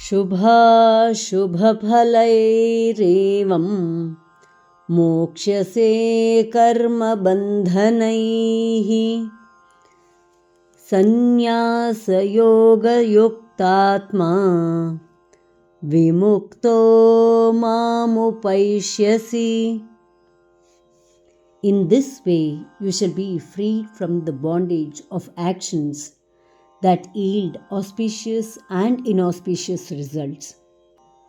शुभाशुभफलैरेवं मोक्ष्यसे कर्मबन्धनैः सन्न्यासयोगयुक्तात्मा विमुक्तो मामुपैष्यसि. In this way, you shall be freed from the bondage of actions that yield auspicious and inauspicious results.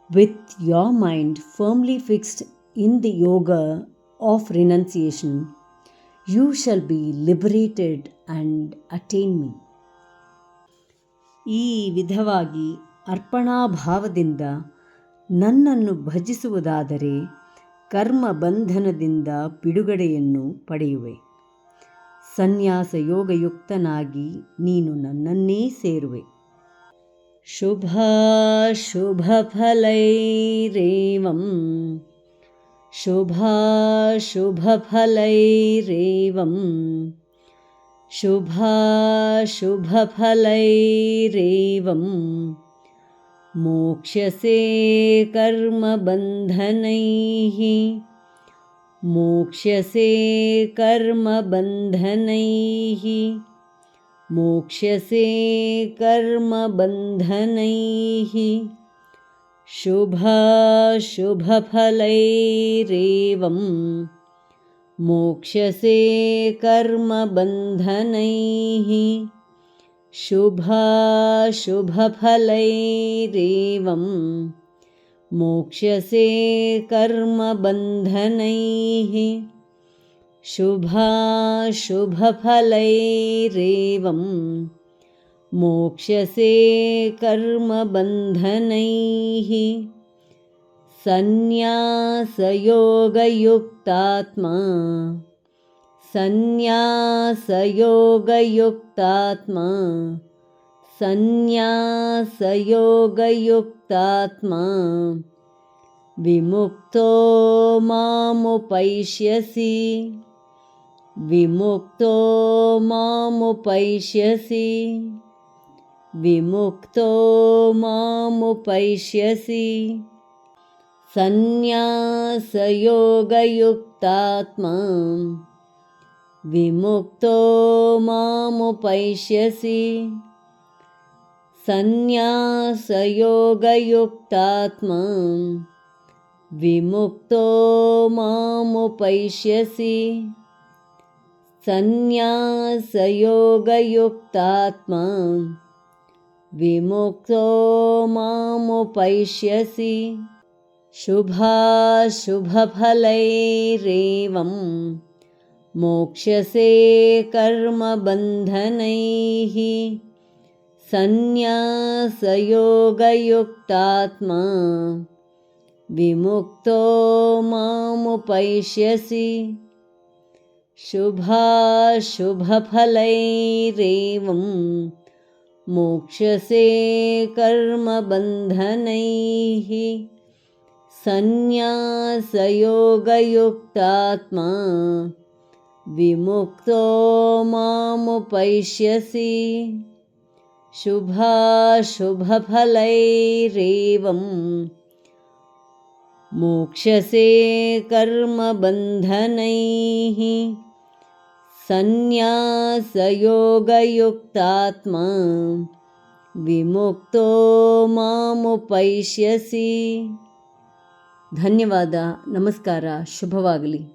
With your mind firmly fixed in the yoga of renunciation, you shall be liberated and attain me. ಈ ವಿಧವಾಗಿ ಅರ್ಪಣಾಭಾವದಿಂದ ನನ್ನನ್ನು ಭಜಿಸುವುದಾದರೆ ಕರ್ಮ ಬಂಧನದಿಂದ ಬಿಡುಗಡೆಯನ್ನು ಪಡೆಯುವೆ. ಸನ್ಯಾಸ ಯೋಗಯುಕ್ತನಾಗಿ ನೀನು ನನ್ನನ್ನೇ ಸೇರುವೆ. ಶುಭಾಶುಭಫಲೈರೇವಂ ಶುಭಾಶುಭಫಲೈರೇವಂ ಶುಭಾಶುಭಫಲೈರೇವಂ ಮೋಕ್ಷ್ಯಸೇ ಕರ್ಮಬಂಧನೈಃ ಮೋಕ್ಷ್ಯಸೇ ಕರ್ಮಬಂಧನೈಃ ಮೋಕ್ಷ್ಯಸೇ ಕರ್ಮಬಂಧನೈಃ ಶುಭಾಶುಭಫಲೈರೇವಂ ಮೋಕ್ಷ್ಯಸೇ ಕರ್ಮಬಂಧನೈಃ ಶುಭಾಶುಭಫಲೈರೇವಂ ಮೋಕ್ಷ್ಯಸೇ ಕರ್ಮಬಂಧನೈಃ ಶುಭಾಶುಭಫಲೈರೇವಂ ಮೋಕ್ಷ್ಯಸೇ ಕರ್ಮಬಂಧನೈಃ ಸನ್ಯಾಸಯೋಗಯುಕ್ತಾತ್ಮಾ ಸನ್ಯಾಸಯೋಗಯುಕ್ತಾತ್ಮಾ ಸನ್ಯಾಸಯೋಗಯುಕ್ತಾತ್ಮಾ ವಿಮುಕ್ತೋ ಮಾಮುಪೈಷ್ಯಸಿ ವಿಮುಕ್ತೋ ಮಾಮುಪೈಷ್ಯಸಿ ವಿಮುಕ್ತೋ ಮಾಮುಪೈಷ್ಯಸಿ ಸನ್ಯಾಸಯೋಗಯುಕ್ತಾತ್ಮಾ ವಿಮುಕ್ತೋ ಮಾಮುಪೈಷ್ಯಸಿ ಸನ್ಯಾಸಯೋಗಯುಕ್ತಾತ್ಮಾ ವಿಮುಕ್ತೋ ಮಾಮುಪೈಷ್ಯಸಿ ಸನ್ಯಾಸಯೋಗಯುಕ್ತಾತ್ಮಾ ವಿಮುಕ್ತೋ ಮಾಮುಪೈಷ್ಯಸಿ ಶುಭಾಶುಭಫಲೈರೇವಂ ಮೋಕ್ಷ್ಯಸೇ ಕರ್ಮಬಂಧನೈಃ ಸನ್ಯಾಸಯೋಗಯುಕ್ತಾತ್ಮಾ ವಿಮುಕ್ತೋ ಮಾಮುಪೈಷ್ಯಸಿ ಶುಭಾಶುಭಫಲೈರೇವಂ ಮೋಕ್ಷ್ಯಸೇ ಕರ್ಮಬಂಧನೈಃ ಸನ್ಯಾಸಯೋಗಯುಕ್ತಾತ್ಮಾ ವಿಮುಕ್ತೋ ಮಾಮುಪೈಷ್ಯಸಿ ಶುಭಾಶುಭಫಲೈರೇವಂ ಮೋಕ್ಷ್ಯಸೇ ಕರ್ಮಬಂಧನೈಃ ಸನ್ಯಾಸಯೋಗಯುಕ್ತಾತ್ಮಾ ವಿಮುಕ್ತೋ ಮಾಮುಪೈಷ್ಯಸಿ. ಧನ್ಯವಾದ. ನಮಸ್ಕಾರ. ಶುಭವಾಗಲಿ.